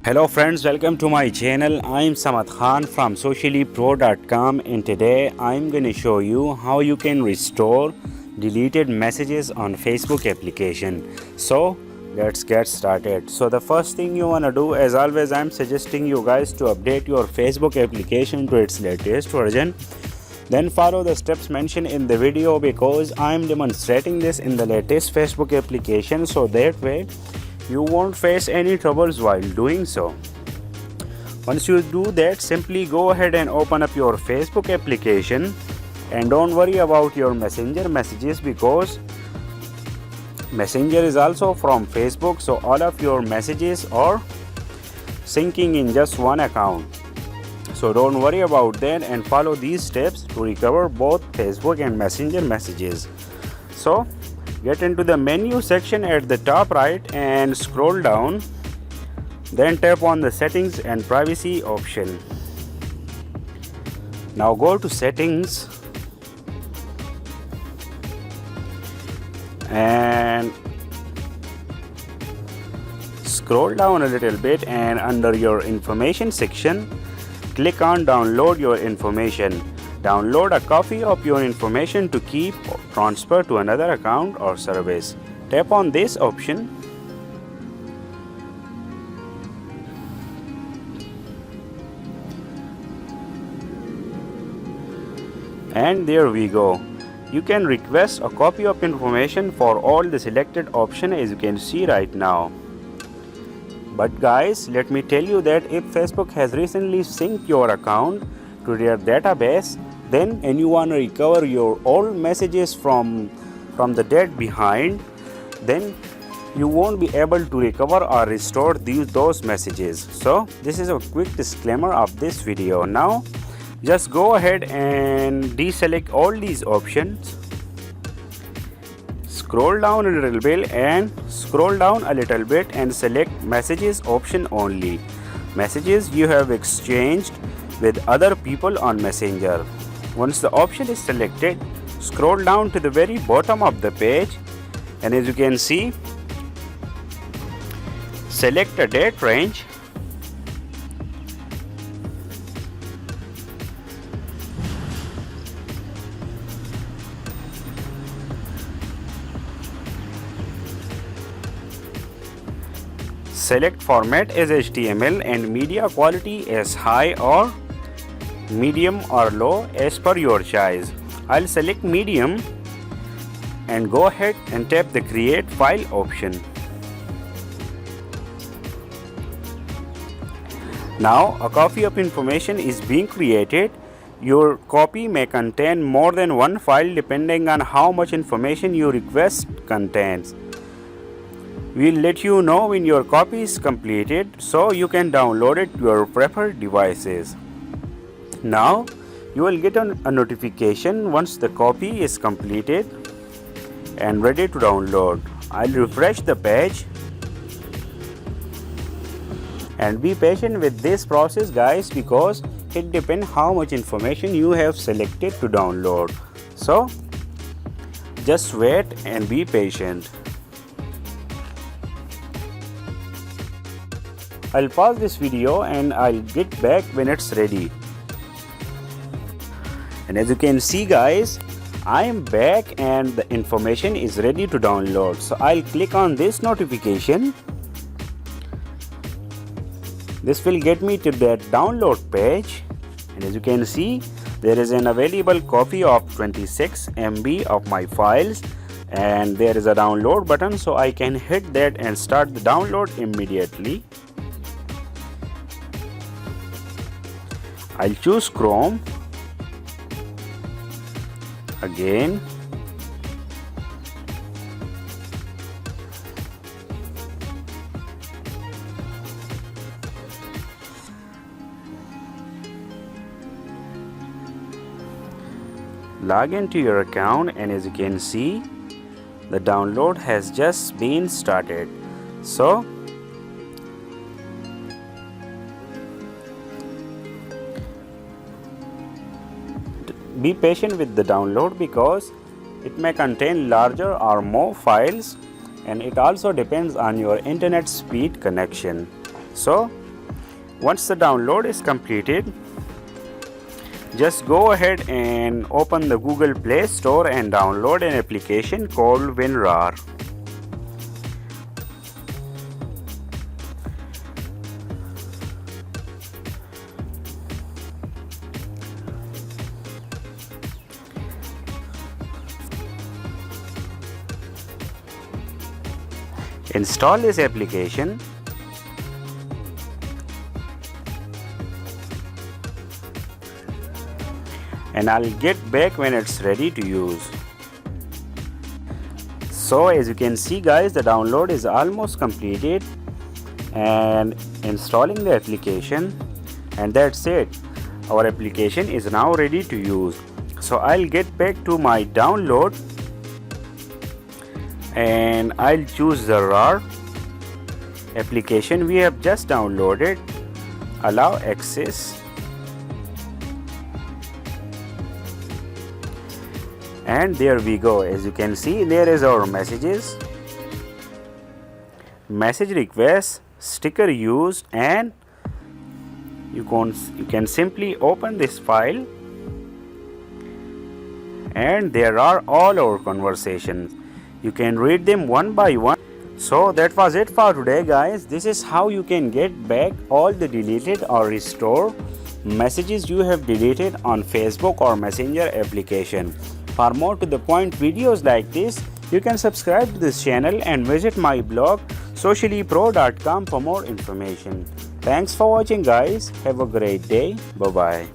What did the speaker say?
Hello friends, welcome to my channel. I'm Samad Khan from sociallypro.com, and today I'm going to show you how you can restore deleted messages on Facebook application. So let's get started. So the first thing you want to do, as always, I'm suggesting you guys to update your Facebook application to its latest version. Then follow the steps mentioned in the video, because I'm demonstrating this in the latest Facebook application, so that way you won't face any troubles while doing so. Once you do that, simply go ahead and open up your Facebook application, and don't worry about your Messenger messages, because Messenger is also from Facebook, so all of your messages are syncing in just one account. So don't worry about that, and follow these steps to recover both Facebook and Messenger messages. So get into the menu section at the top right and scroll down, then tap on the settings and privacy option. Now go to settings and scroll down a little bit, and under your information section, click on download your information. Download a copy of your information to keep or transfer to another account or service. Tap on this option. And there we go. You can request a copy of information for all the selected option, as you can see right now. But guys, let me tell you that if Facebook has recently synced your account to their database, then and you want to recover your old messages from the date behind, then you won't be able to recover or restore those messages. So this is a quick disclaimer of this video. Now just go ahead and deselect all these options, scroll down a little bit and select messages option only. Messages you have exchanged with other people on Messenger. Once the option is selected, scroll down to the very bottom of the page, and as you can see, select a date range. Select format as HTML and media quality as high or medium or low as per your choice. I'll select medium and go ahead and tap the create file option. Now a copy of information is being created. Your copy may contain more than one file depending on how much information your request contains. We'll let you know when your copy is completed, so you can download it to your preferred devices. Now you will get a notification once the copy is completed and ready to download. I'll refresh the page, and be patient with this process guys, because it depends how much information you have selected to download. So just wait and be patient. I'll pause this video and I'll get back when it's ready. And as you can see guys, I am back and the information is ready to download. So I'll click on this notification. This will get me to that download page, and as you can see, there is an available copy of 26 MB of my files, and there is a download button, so I can hit that and start the download immediately. I'll choose Chrome again. Log into your account, and as you can see, the download has just been started. So be patient with the download, because it may contain larger or more files, and it also depends on your internet speed connection. So once the download is completed, just go ahead and open the Google Play Store and download an application called WinRAR. Install this application and I'll get back when it's ready to use. So as you can see guys, the download is almost completed and installing the application, and that's it. Our application is now ready to use. So I'll get back to my download and I'll choose the RAR application we have just downloaded. Allow access, and there we go. As you can see, there is our messages, message requests, sticker used, and you can simply open this file and there are all our conversations. You can read them one by one. So that was it for today guys. This is how you can get back all the deleted or restore messages you have deleted on Facebook or Messenger application. For more to the point videos like this, you can subscribe to this channel and visit my blog sociallypro.com for more information. Thanks for watching guys. Have a great day. Bye bye.